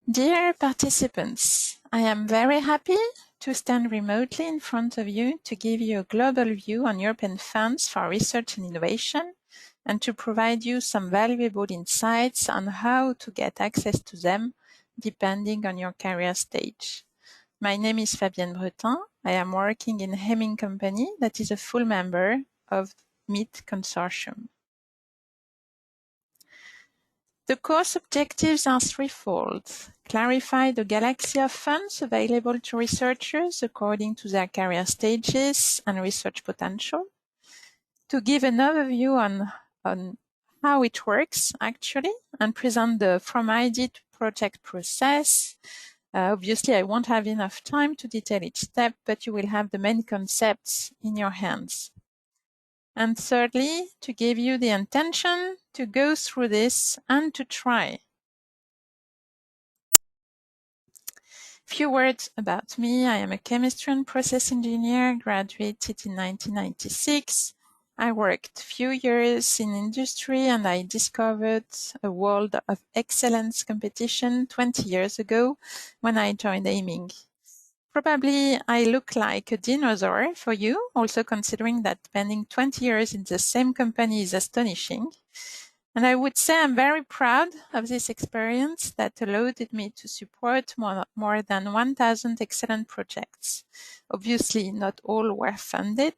Dear participants, I am very happy to stand remotely in front of you to give you a global view on European funds for research and innovation and to provide you some valuable insights on how to get access to them depending on your career stage. My name is Fabienne Brutin. I am working in Ayming company that is a full member of MIT Consortium. The course objectives are threefold. Clarify the galaxy of funds available to researchers according to their career stages and research potential. To give an overview on how it works actually and present the from idea to project process. Obviously, I won't have enough time to detail each step, but you will have the main concepts in your hands. And thirdly, to give you the intention to go through this and to try. Few words about me. I am a chemistry and process engineer, graduated in 1996. I worked few years in industry and I discovered a world of excellence competition 20 years ago when I joined Ayming. Probably I look like a dinosaur for you, also considering that spending 20 years in the same company is astonishing. And I would say I'm very proud of this experience that allowed me to support more than 1,000 excellent projects. Obviously, not all were funded,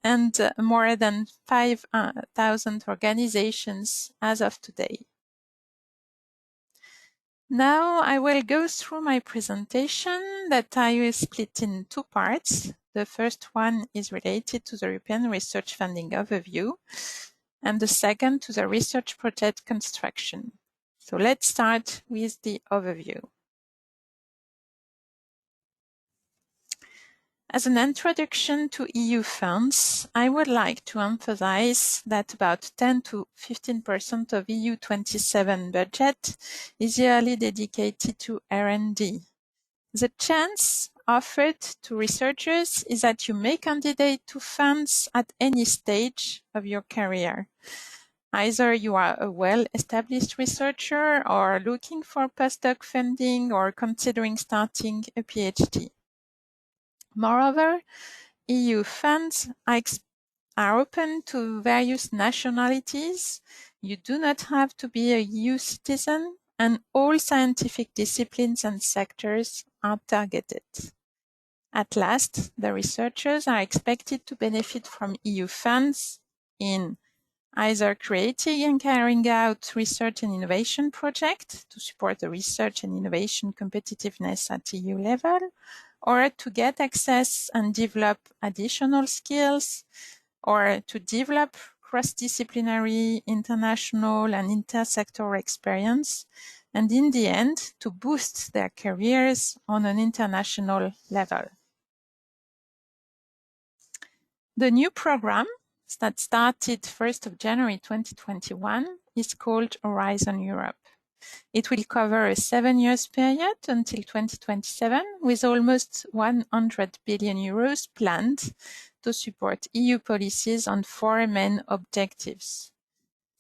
and more than 5,000 organizations as of today. Now I will go through my presentation that I will split in two parts. The first one is related to the European Research Funding Overview, and the second to the research project construction. So let's start with the overview. As an introduction to EU funds, I would like to emphasize that about 10 to 15% of EU 27 budget is yearly dedicated to R&D. The chance offered to researchers is that you may candidate to funds at any stage of your career. Either you are a well-established researcher or looking for postdoc funding or considering starting a PhD. Moreover, EU funds are open to various nationalities. You do not have to be a EU citizen, and all scientific disciplines and sectors are targeted. At last, the researchers are expected to benefit from EU funds in either creating and carrying out research and innovation projects to support the research and innovation competitiveness at EU level, or to get access and develop additional skills, or to develop cross-disciplinary, international, and intersectoral experience, and in the end, to boost their careers on an international level. The new program that started 1st of January 2021 is called Horizon Europe. It will cover a 7-year period until 2027 with almost 100 billion euros planned to support EU policies on 4 main objectives.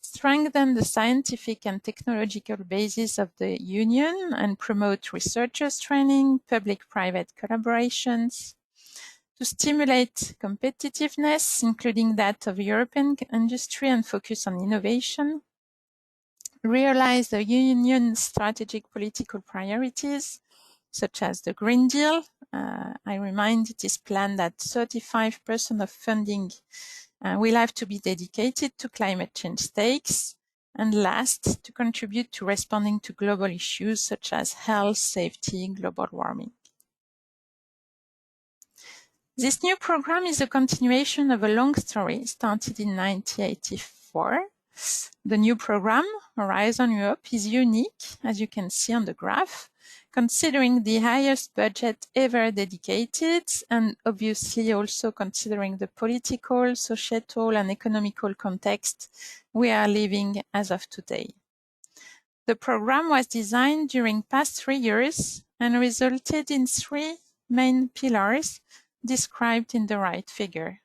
Strengthen the scientific and technological basis of the Union and promote researchers' training, public-private collaborations, to stimulate competitiveness, including that of European industry and focus on innovation, realize the Union's strategic political priorities, such as the Green Deal. I remind it is planned that 35% of funding will have to be dedicated to climate change stakes. And last, to contribute to responding to global issues such as health, safety, global warming. This new program is a continuation of a long story started in 1984. The new program, Horizon Europe, is unique, as you can see on the graph, considering the highest budget ever dedicated and obviously also considering the political, societal, and economical context we are living as of today. The program was designed during past 3 years and resulted in 3 main pillars described in the right figure.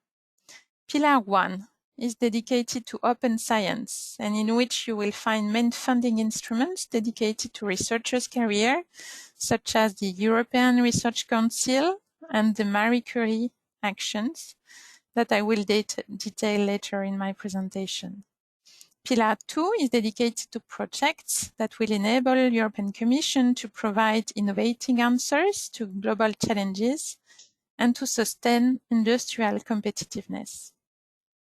Pillar 1 is dedicated to open science, and in which you will find main funding instruments dedicated to researchers' career, such as the European Research Council and the Marie Curie actions that I will detail later in my presentation. Pillar 2 is dedicated to projects that will enable the European Commission to provide innovating answers to global challenges and to sustain industrial competitiveness.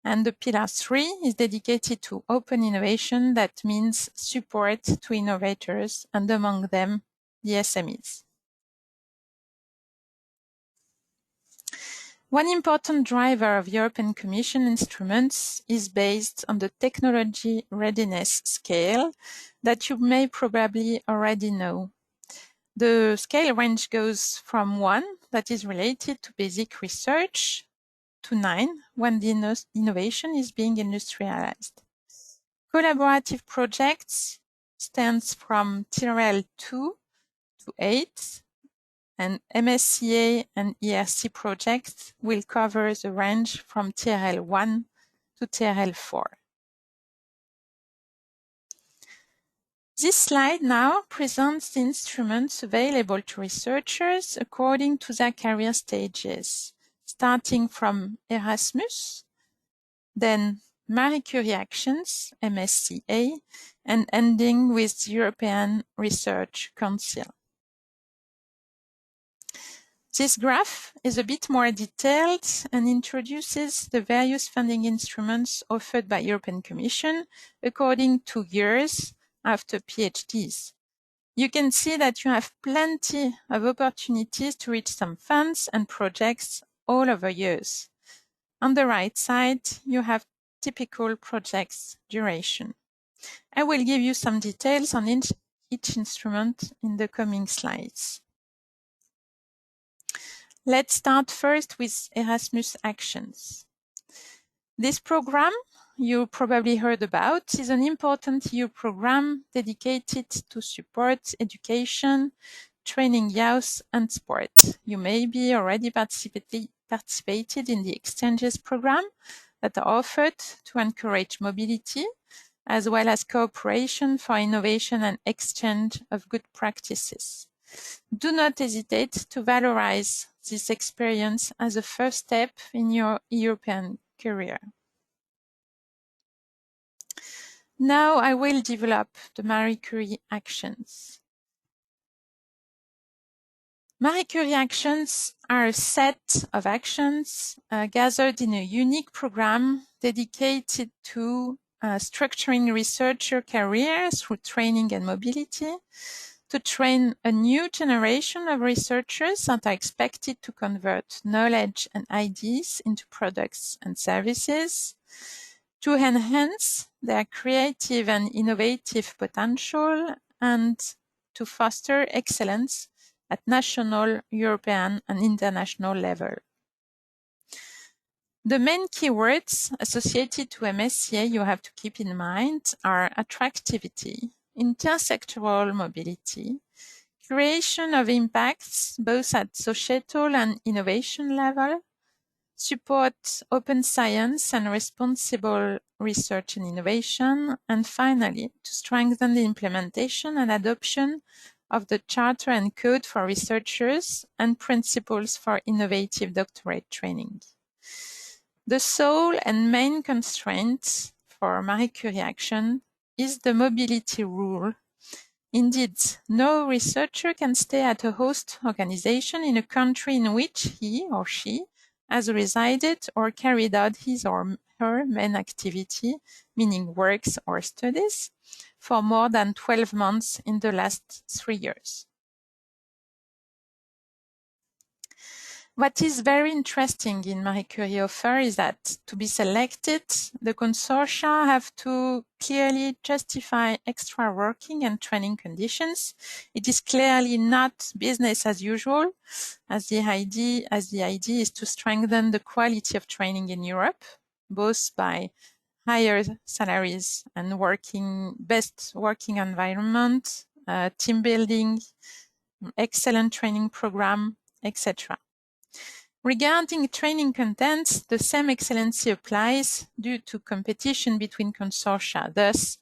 And the Pillar 3 is dedicated to open innovation, that means support to innovators, and among them, the SMEs. One important driver of European Commission instruments is based on the Technology Readiness scale that you may probably already know. The scale range goes from 1, that is related to basic research, to 9, when the innovation is being industrialized. Collaborative projects stands from TRL 2 to 8, and MSCA and ERC projects will cover the range from TRL 1 to TRL 4. This slide now presents the instruments available to researchers according to their career stages, starting from ERASMUS, then Marie Curie Actions, MSCA, and ending with the European Research Council. This graph is a bit more detailed and introduces the various funding instruments offered by European Commission according to years after PhDs. You can see that you have plenty of opportunities to reach some funds and projects all over years. On the right side, you have typical projects duration. I will give you some details on each instrument in the coming slides. Let's start first with Erasmus Actions. This program you probably heard about is an important EU program dedicated to support education, training, youth and sport. You may be already participated in the exchanges program that are offered to encourage mobility, as well as cooperation for innovation and exchange of good practices. Do not hesitate to valorize this experience as a first step in your European career. Now I will develop the Marie Curie actions. Marie Curie actions are a set of actions gathered in a unique program dedicated to structuring researcher careers through training and mobility, to train a new generation of researchers that are expected to convert knowledge and ideas into products and services, to enhance their creative and innovative potential, and to foster excellence at national, European, and international level. The main keywords associated to MSCA you have to keep in mind are attractivity, intersectoral mobility, creation of impacts both at societal and innovation level, support open science and responsible research and innovation, and finally, to strengthen the implementation and adoption of the Charter and Code for Researchers and principles for innovative doctorate training. The sole and main constraint for Marie Curie action is the mobility rule. Indeed, no researcher can stay at a host organization in a country in which he or she has resided or carried out his or her main activity, meaning works or studies, for more than 12 months in the last 3 years. What is very interesting in Marie Curie offer is that to be selected, the consortia have to clearly justify extra working and training conditions. It is clearly not business as usual, as the idea is to strengthen the quality of training in Europe, both by higher salaries and best working environment, team building, excellent training program, etc. Regarding training contents, the same excellency applies due to competition between consortia. Thus,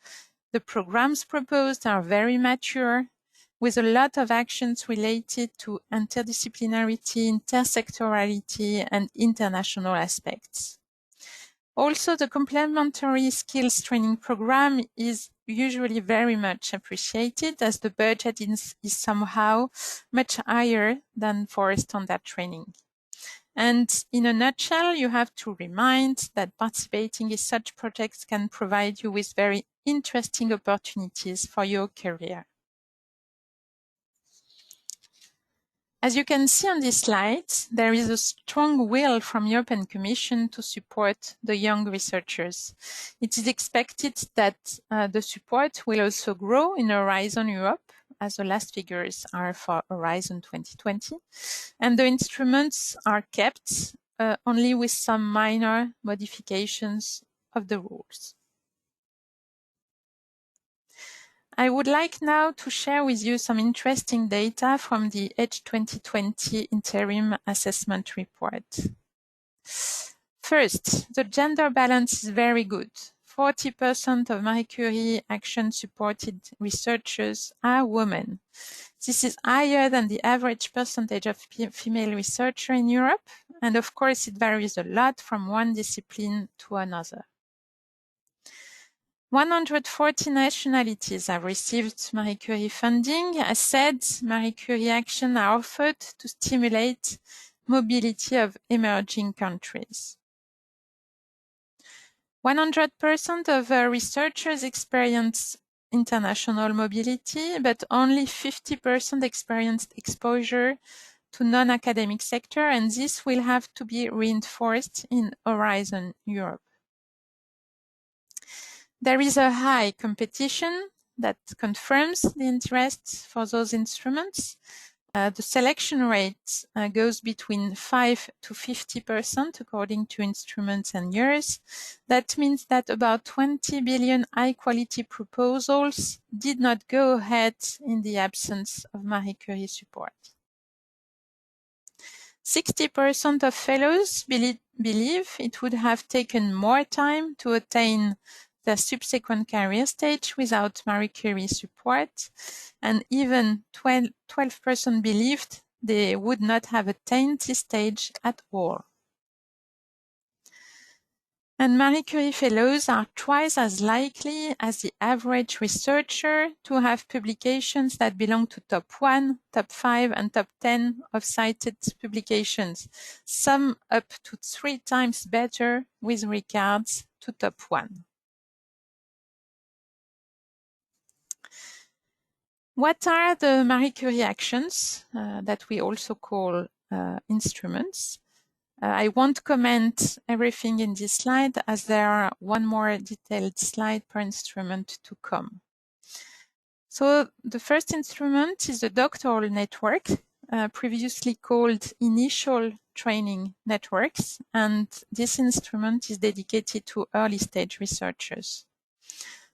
the programs proposed are very mature, with a lot of actions related to interdisciplinarity, intersectorality, and international aspects. Also, the complementary skills training program is usually very much appreciated, as the budget is somehow much higher than for standard training. And in a nutshell, you have to remind that participating in such projects can provide you with very interesting opportunities for your career. As you can see on this slide, there is a strong will from European Commission to support the young researchers. It is expected that the support will also grow in Horizon Europe, as the last figures are for Horizon 2020, and the instruments are kept only with some minor modifications of the rules. I would like now to share with you some interesting data from the Edge 2020 Interim Assessment Report. First, the gender balance is very good. 40% of Marie Curie action-supported researchers are women. This is higher than the average percentage of female researchers in Europe, and of course it varies a lot from one discipline to another. 140 nationalities have received Marie Curie funding. As said, Marie Curie action are offered to stimulate mobility of emerging countries. 100% of researchers experience international mobility, but only 50% experienced exposure to non-academic sector, and this will have to be reinforced in Horizon Europe. There is a high competition that confirms the interest for those instruments. The selection rate goes between 5 to 50% according to instruments and years. That means that about 20 billion high-quality proposals did not go ahead in the absence of Marie Curie support. 60% of fellows believe it would have taken more time to attain the subsequent career stage without Marie Curie support, and even 12% believed they would not have attained this stage at all. And Marie Curie fellows are twice as likely as the average researcher to have publications that belong to top 1, top 5, and top 10 of cited publications, some up to 3 times better with regards to top 1. What are the Marie Curie actions that we also call instruments? I won't comment everything in this slide, as there are one more detailed slide per instrument to come. So the first instrument is the Doctoral network, previously called Initial Training Networks, and this instrument is dedicated to early stage researchers.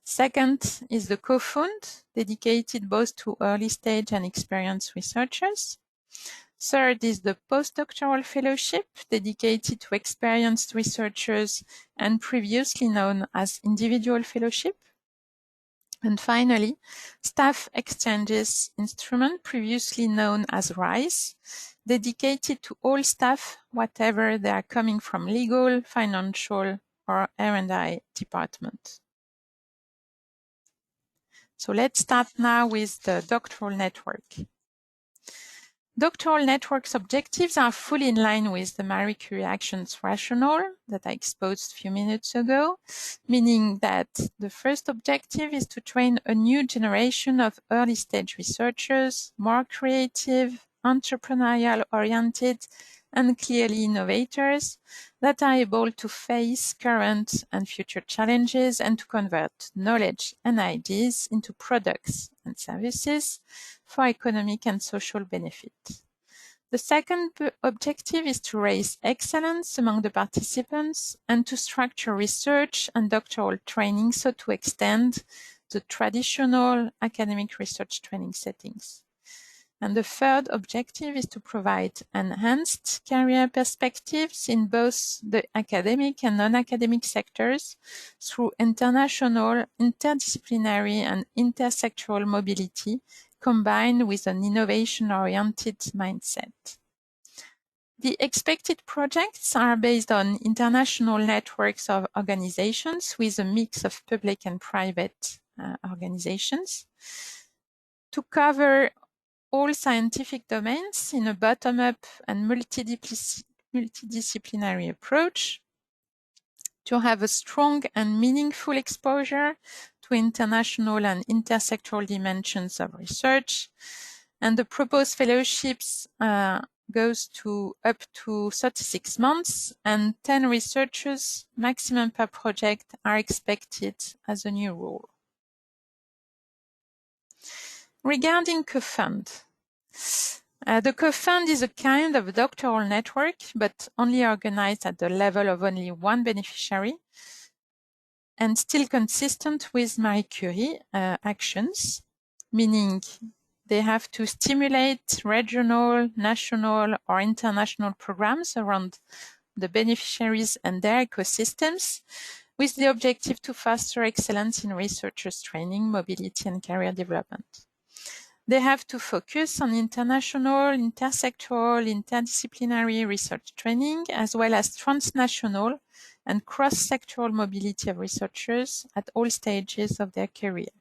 Second is the COFUND, dedicated both to early stage and experienced researchers. Third is the Postdoctoral Fellowship, dedicated to experienced researchers and previously known as Individual Fellowship. And finally, Staff Exchanges instrument, previously known as RISE, dedicated to all staff, whatever they are coming from legal, financial, or R&I department. So let's start now with the Doctoral network. Doctoral network's objectives are fully in line with the Marie Curie Actions Rationale that I exposed a few minutes ago, meaning that the first objective is to train a new generation of early stage researchers, more creative, entrepreneurial-oriented, and clearly innovators that are able to face current and future challenges and to convert knowledge and ideas into products and services for economic and social benefit. The second objective is to raise excellence among the participants and to structure research and doctoral training so to extend the traditional academic research training settings. And the third objective is to provide enhanced career perspectives in both the academic and non-academic sectors through international, interdisciplinary, and intersectoral mobility combined with an innovation-oriented mindset. The expected projects are based on international networks of organizations with a mix of public and private organizations to cover all scientific domains in a bottom-up and multidisciplinary approach, to have a strong and meaningful exposure to international and intersectoral dimensions of research, and the proposed fellowships goes to up to 36 months, and 10 researchers maximum per project are expected as a new rule. Regarding COFUND, the COFUND is a kind of doctoral network, but only organized at the level of only one beneficiary, and still consistent with Marie Curie actions, meaning they have to stimulate regional, national, or international programs around the beneficiaries and their ecosystems, with the objective to foster excellence in researchers' training, mobility, and career development. They have to focus on international, intersectoral, interdisciplinary research training, as well as transnational and cross-sectoral mobility of researchers at all stages of their career.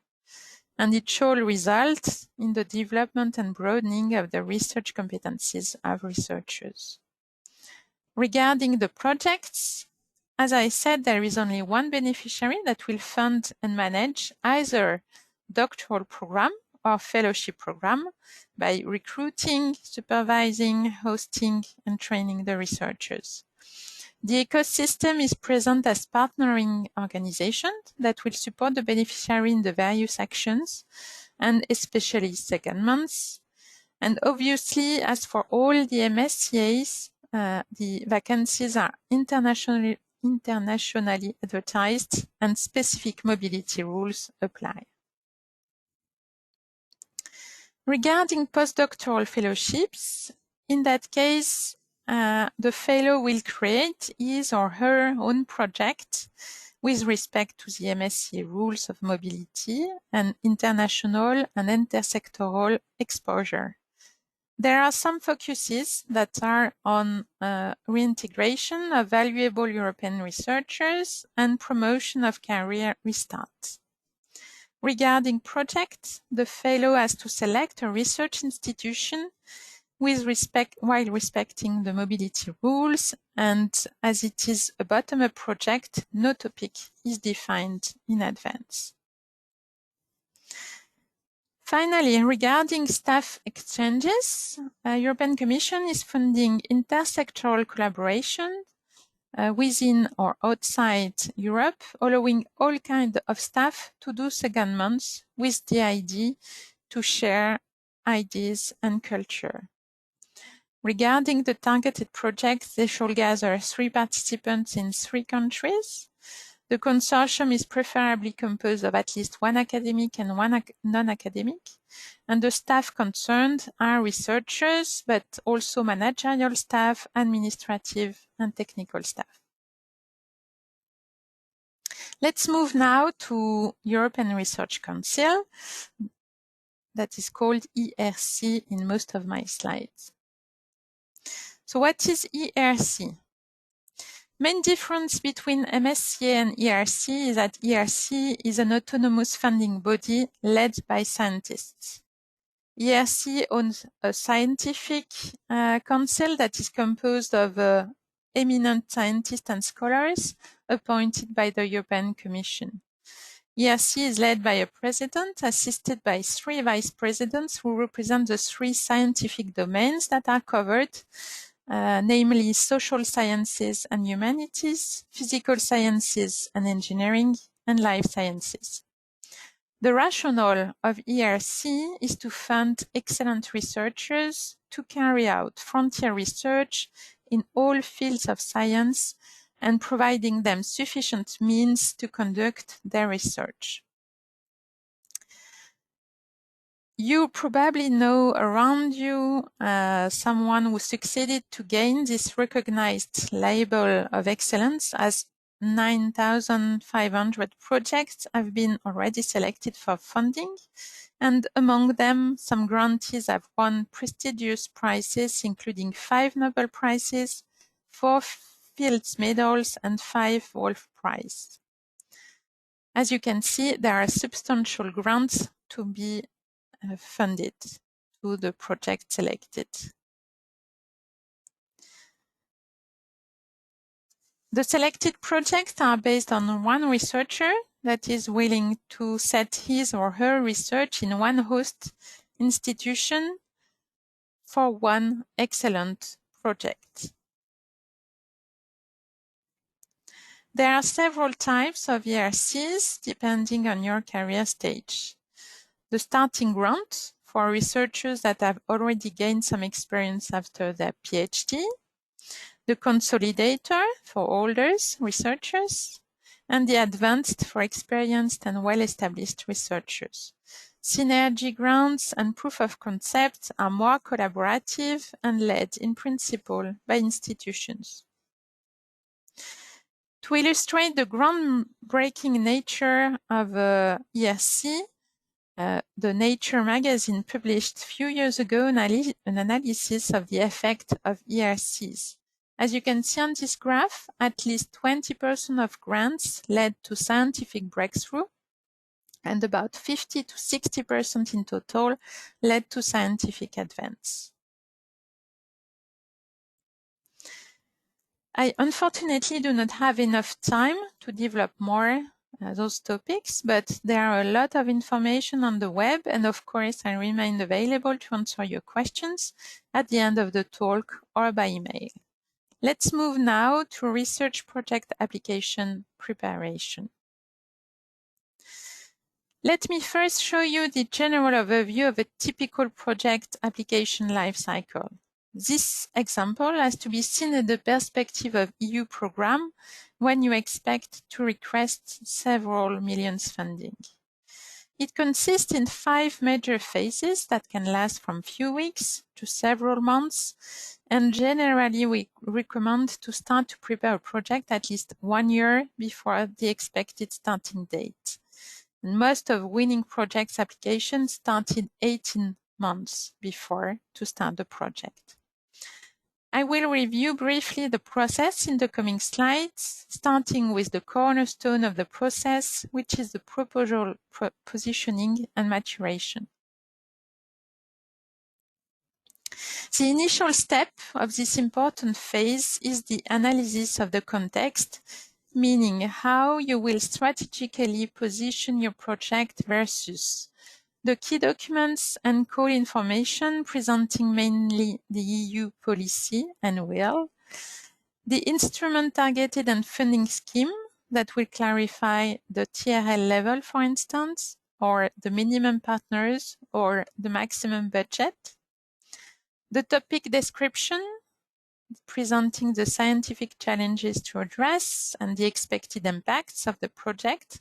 And it should result in the development and broadening of the research competencies of researchers. Regarding the projects, as I said, there is only one beneficiary that will fund and manage either doctoral program or fellowship program by recruiting, supervising, hosting, and training the researchers. The ecosystem is present as partnering organizations that will support the beneficiary in the various actions, and especially secondments. And obviously, as for all the MSCAs, the vacancies are internationally advertised and specific mobility rules apply. Regarding postdoctoral fellowships, in that case, the fellow will create his or her own project with respect to the MSCA rules of mobility and international and intersectoral exposure. There are some focuses that are on reintegration of valuable European researchers and promotion of career restart. Regarding projects, the fellow has to select a research institution while respecting the mobility rules, and as it is a bottom-up project, no topic is defined in advance. Finally, regarding staff exchanges, European Commission is funding intersectoral collaboration within or outside Europe, allowing all kinds of staff to do secondments with the idea to share ideas and culture. Regarding the targeted projects, they shall gather 3 participants in 3 countries. The consortium is preferably composed of at least 1 academic and 1 non-academic, and the staff concerned are researchers, but also managerial staff, administrative and technical staff. Let's move now to European Research Council, that is called ERC in most of my slides. So what is ERC? Main difference between MSCA and ERC is that ERC is an autonomous funding body led by scientists. ERC owns a scientific council that is composed of eminent scientists and scholars appointed by the European Commission. ERC is led by a president assisted by 3 vice presidents who represent the 3 scientific domains that are covered, namely social sciences and humanities, physical sciences and engineering, and life sciences. The rationale of ERC is to fund excellent researchers to carry out frontier research in all fields of science and providing them sufficient means to conduct their research. You probably know around you someone who succeeded to gain this recognized label of excellence, as 9,500 projects have been already selected for funding, and among them some grantees have won prestigious prizes, including 5 Nobel Prizes, 4 Fields Medals, and 5 Wolf Prizes. As you can see, there are substantial grants to be funded to the project selected. The selected projects are based on one researcher that is willing to set his or her research in one host institution for one excellent project. There are several types of ERCs depending on your career stage. The starting grant for researchers that have already gained some experience after their PhD, the consolidator for older researchers, and the advanced for experienced and well-established researchers. Synergy grants and proof of concept are more collaborative and led in principle by institutions. To illustrate the groundbreaking nature of ERC, the Nature magazine published a few years ago an analysis of the effect of ERCs. As you can see on this graph, at least 20% of grants led to scientific breakthrough, and about 50 to 60% in total led to scientific advance. I unfortunately do not have enough time to develop more those topics, but there are a lot of information on the web, and of course I remain available to answer your questions at the end of the talk or by email. Let's move now to research project application preparation. Let me first show you the general overview of a typical project application lifecycle. This example has to be seen in the perspective of EU program when you expect to request several millions funding. It consists in 5 major phases that can last from few weeks to several months, and generally we recommend to start to prepare a project at least 1 year before the expected starting date. And most of winning projects applications started 18 months before to start the project. I will review briefly the process in the coming slides, starting with the cornerstone of the process, which is the proposal positioning and maturation. The initial step of this important phase is the analysis of the context, meaning how you will strategically position your project versus the key documents and core information presenting mainly the EU policy and will, the instrument targeted and funding scheme that will clarify the TRL level, for instance, or the minimum partners or the maximum budget, the topic description presenting the scientific challenges to address and the expected impacts of the project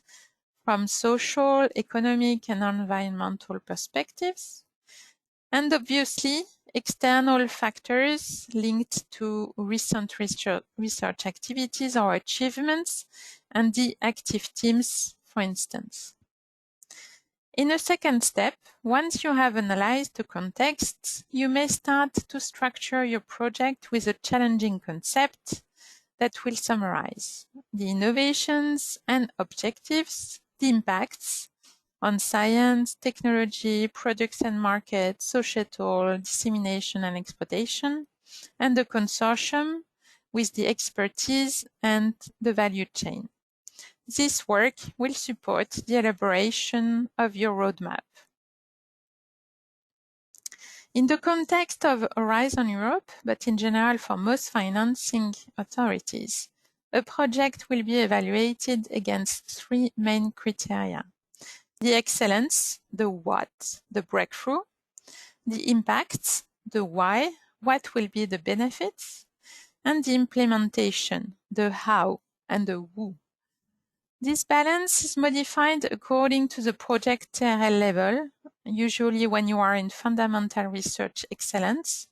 from social, economic, and environmental perspectives, and obviously external factors linked to recent research activities or achievements and the active teams, for instance. In a second step, once you have analyzed the context, you may start to structure your project with a challenging concept that will summarize the innovations and objectives, the impacts on science, technology, products and markets, societal, dissemination and exploitation, and the consortium with the expertise and the value chain. This work will support the elaboration of your roadmap. In the context of Horizon Europe, but in general for most financing authorities, a project will be evaluated against 3 main criteria: the excellence, the what, the breakthrough, the impacts, the why, what will be the benefits, and the implementation, the how and the who. This balance is modified according to the project TRL level, usually when you are in fundamental research excellence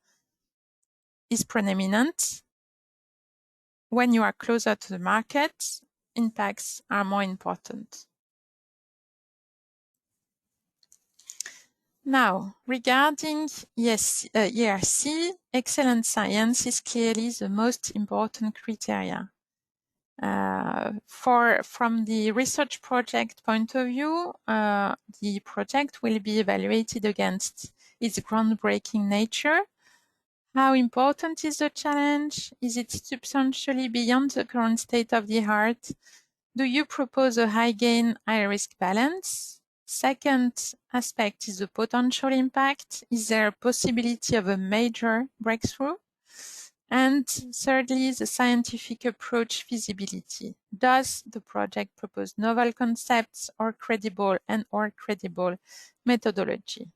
is preeminent. When you are closer to the market, impacts are more important. Now, regarding ERC, excellent science is clearly the most important criteria. From the research project point of view, the project will be evaluated against its groundbreaking nature. How important is the challenge? Is it substantially beyond the current state of the art? Do you propose a high gain, high risk balance? Second aspect is the potential impact. Is there a possibility of a major breakthrough? And thirdly, the scientific approach feasibility. Does the project propose novel concepts or credible methodology?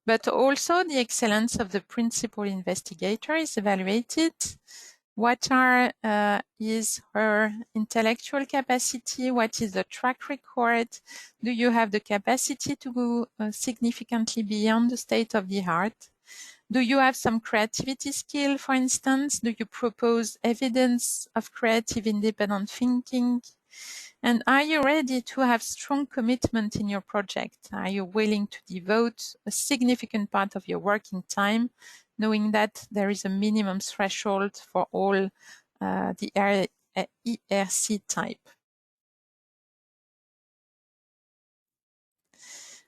But also the excellence of the principal investigator is evaluated. What is her intellectual capacity? What is the track record? Do you have the capacity to go significantly beyond the state of the art? Do you have some creativity skill, for instance? Do you propose evidence of creative independent thinking? And are you ready to have strong commitment in your project? Are you willing to devote a significant part of your working time, knowing that there is a minimum threshold for all the ERC type?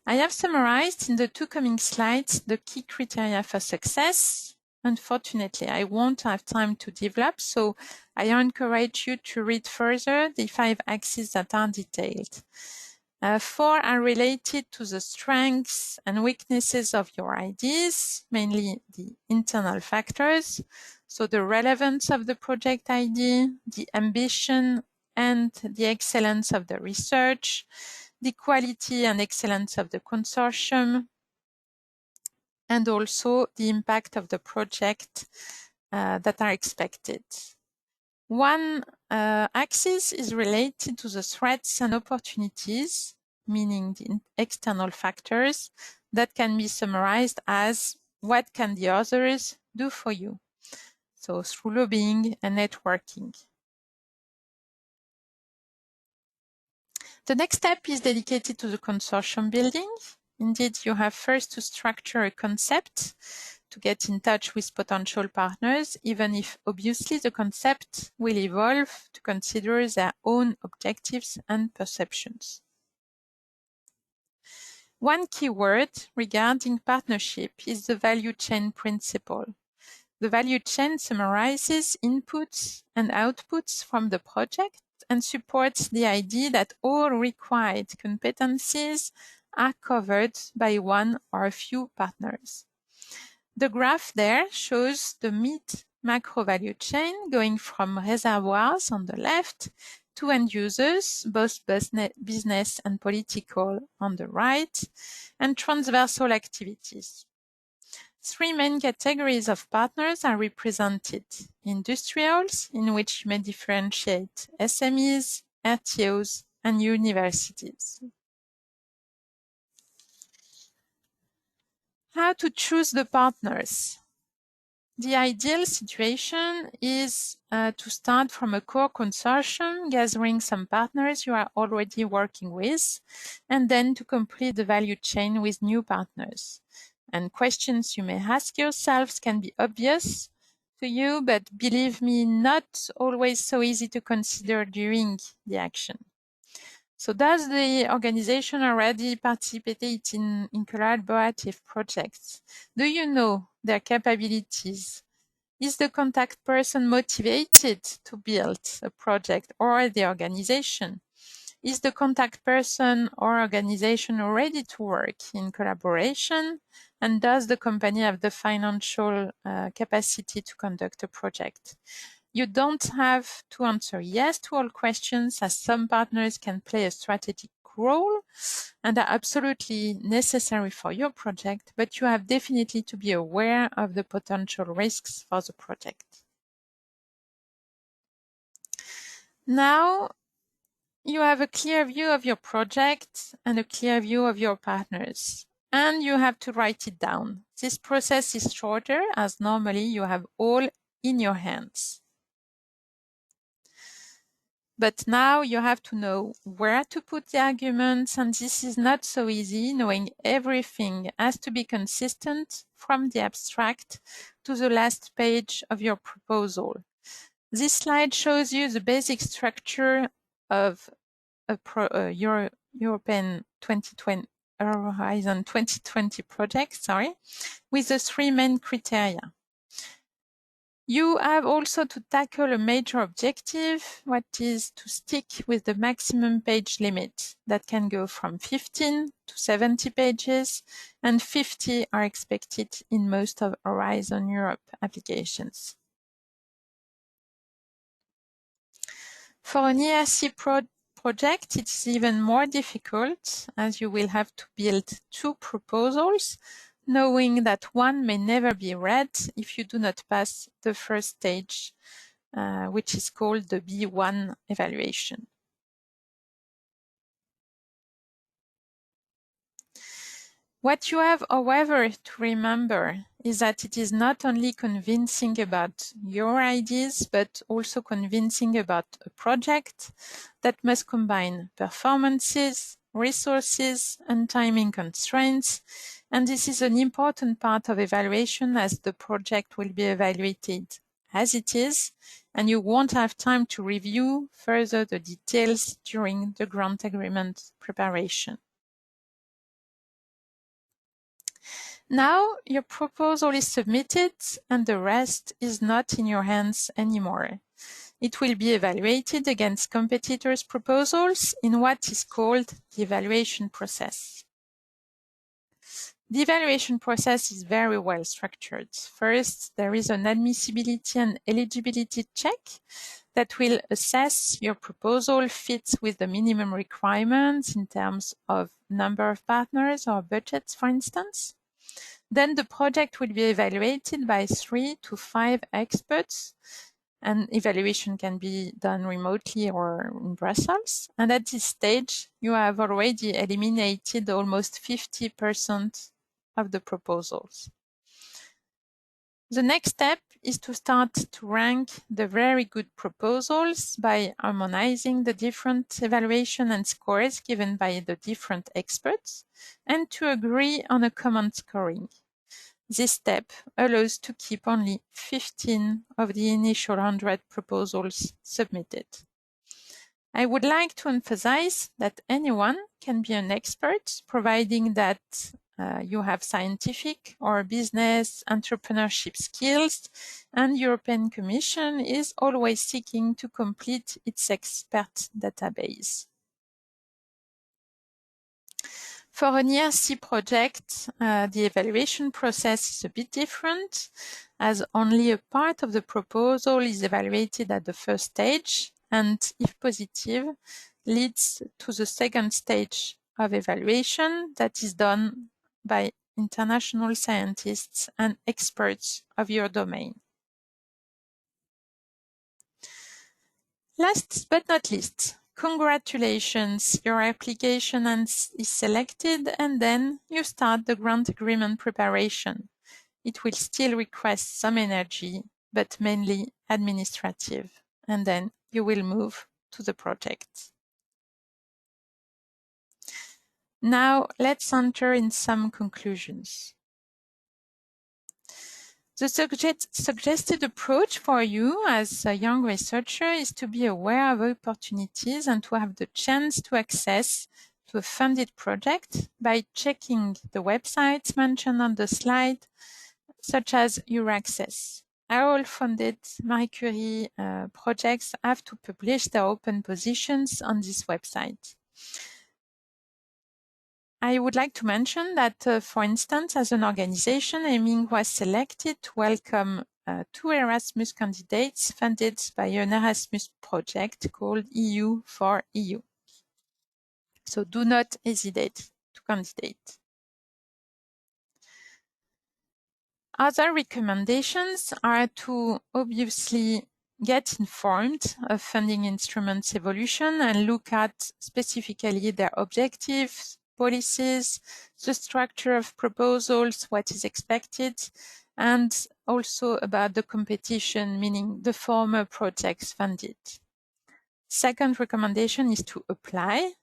I have summarized in the two coming slides the key criteria for success. Unfortunately, I won't have time to develop, so I encourage you to read further the 5 axes that are detailed. 4 are related to the strengths and weaknesses of your ideas, mainly the internal factors, so the relevance of the project idea, the ambition and the excellence of the research, the quality and excellence of the consortium, and also the impact of the project that are expected. One axis is related to the threats and opportunities, meaning the external factors that can be summarized as what can the others do for you? So through lobbying and networking. The next step is dedicated to the consortium building. Indeed, you have first to structure a concept to get in touch with potential partners, even if obviously the concept will evolve to consider their own objectives and perceptions. One key word regarding partnership is the value chain principle. The value chain summarizes inputs and outputs from the project and supports the idea that all required competencies are covered by one or a few partners. The graph there shows the meat macro value chain going from reservoirs on the left to end users, both business and political on the right, and transversal activities. 3 main categories of partners are represented. Industrials, in which you may differentiate SMEs, RTOs, and universities. How to choose the partners? The ideal situation is to start from a core consortium, gathering some partners you are already working with, and then to complete the value chain with new partners. And questions you may ask yourselves can be obvious to you, but believe me, not always so easy to consider during the action. So does the organization already participate in collaborative projects? Do you know their capabilities? Is the contact person motivated to build a project or the organization? Is the contact person or organization ready to work in collaboration? And does the company have the financial capacity to conduct a project? You don't have to answer yes to all questions, as some partners can play a strategic role and are absolutely necessary for your project, but you have definitely to be aware of the potential risks for the project. Now, you have a clear view of your project and a clear view of your partners, and you have to write it down. This process is shorter as normally you have all in your hands. But now you have to know where to put the arguments, and this is not so easy. Knowing everything has to be consistent from the abstract to the last page of your proposal. This slide shows you the basic structure of a European 2020 Horizon 2020 project, with the three main criteria. You have also to tackle a major objective, what is to stick with the maximum page limit that can go from 15 to 70 pages, and 50 are expected in most of Horizon Europe applications. For an ERC project, it's even more difficult as you will have to build two proposals, knowing that one may never be read if you do not pass the first stage, which is called the B1 evaluation. What you have, however, to remember is that it is not only convincing about your ideas, but also convincing about a project that must combine performances, resources, and timing constraints. And this is an important part of evaluation as the project will be evaluated as it is, and you won't have time to review further the details during the grant agreement preparation. Now your proposal is submitted and the rest is not in your hands anymore. It will be evaluated against competitors' proposals in what is called the evaluation process. The evaluation process is very well structured. First, there is an admissibility and eligibility check that will assess your proposal fits with the minimum requirements in terms of number of partners or budgets, for instance. Then the project will be evaluated by 3 to 5 experts, and evaluation can be done remotely or in Brussels. And at this stage, you have already eliminated almost 50% of the proposals. The next step is to start to rank the very good proposals by harmonizing the different evaluation and scores given by the different experts, and to agree on a common scoring. This step allows to keep only 15 of the initial 100 proposals submitted. I would like to emphasize that anyone can be an expert, providing that you have scientific or business entrepreneurship skills, and European Commission is always seeking to complete its expert database. For an ERC project, the evaluation process is a bit different, as only a part of the proposal is evaluated at the first stage, and if positive, leads to the second stage of evaluation that is done by international scientists and experts of your domain. Last but not least, congratulations, your application is selected, and then you start the grant agreement preparation. It will still request some energy, but mainly administrative, and then you will move to the project. Now let's enter in some conclusions. The suggested approach for you as a young researcher is to be aware of opportunities and to have the chance to access to a funded project by checking the websites mentioned on the slide, such as ERASMUS. All funded Marie Curie projects have to publish their open positions on this website. I would like to mention that, for instance, as an organization, Ayming was selected to welcome 2 Erasmus candidates funded by an Erasmus project called EU for EU. So do not hesitate to candidate. Other recommendations are to obviously get informed of funding instruments evolution and look at specifically their objectives, policies, the structure of proposals, what is expected, and also about the competition, meaning the former projects funded. Second recommendation is to apply.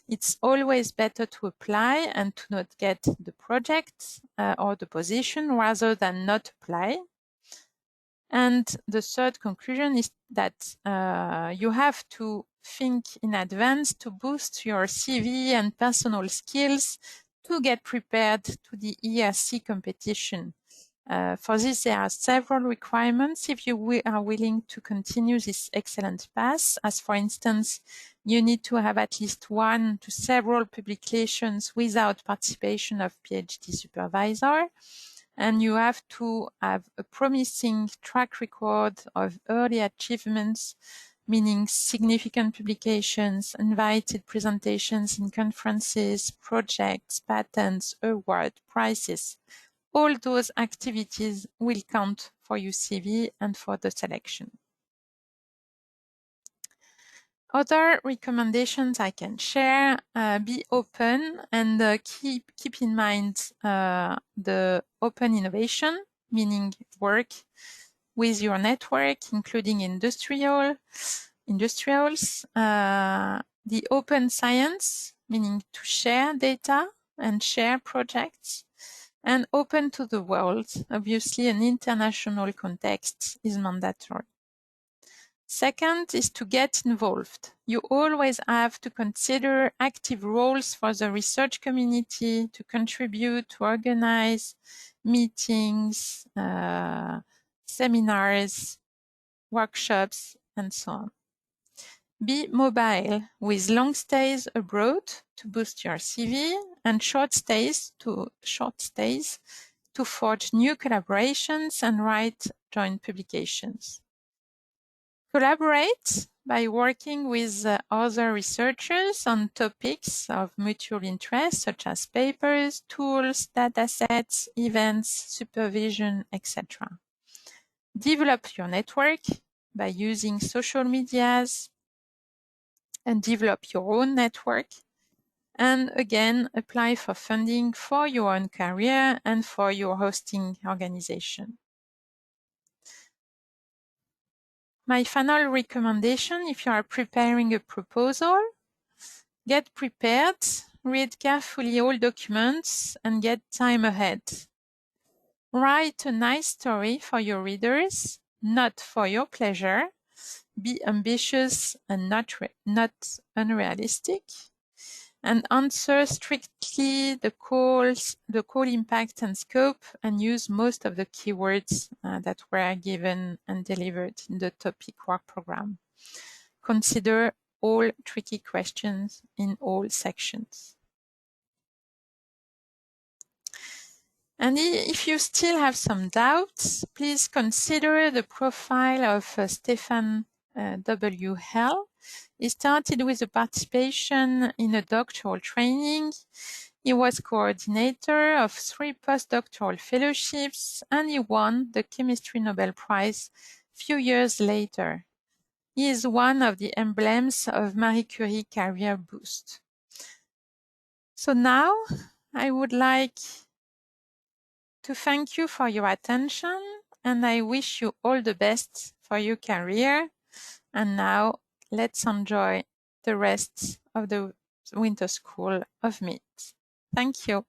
It's always better to apply and to not get the project or the position rather than not apply. And the third conclusion is that you have to think in advance to boost your CV and personal skills to get prepared to the ERC competition. For this, there are several requirements if you are willing to continue this excellent path. As for instance, you need to have at least 1 to several publications without participation of PhD supervisor. And you have to have a promising track record of early achievements, meaning significant publications, invited presentations in conferences, projects, patents, awards, prizes. All those activities will count for your CV and for the selection. Other recommendations I can share, be open and keep in mind the open innovation, meaning work with your network, including industrials, the open science, meaning to share data and share projects, and open to the world. Obviously, an international context is mandatory. Second is to get involved. You always have to consider active roles for the research community, to contribute, to organize meetings, seminars, workshops, and so on. Be mobile with long stays abroad to boost your CV and short stays to forge new collaborations and write joint publications. Collaborate by working with other researchers on topics of mutual interest, such as papers, tools, datasets, events, supervision, etc. Develop your network by using social medias and develop your own network. And again, apply for funding for your own career and for your hosting organization. My final recommendation, if you are preparing a proposal, get prepared, read carefully all documents, and get time ahead. Write a nice story for your readers, not for your pleasure. Be ambitious and not unrealistic. And answer strictly the call impact and scope, and use most of the keywords that were given and delivered in the topic work program. Consider all tricky questions in all sections. And if you still have some doubts, please consider the profile of Stefan W. Hell. He started with a participation in a doctoral training. He was coordinator of 3 postdoctoral fellowships, and he won the Chemistry Nobel Prize a few years later. He is one of the emblems of Marie Curie Career Boost. So now I would like to thank you for your attention, and I wish you all the best for your career. And now let's enjoy the rest of the winter school of MIT. Thank you.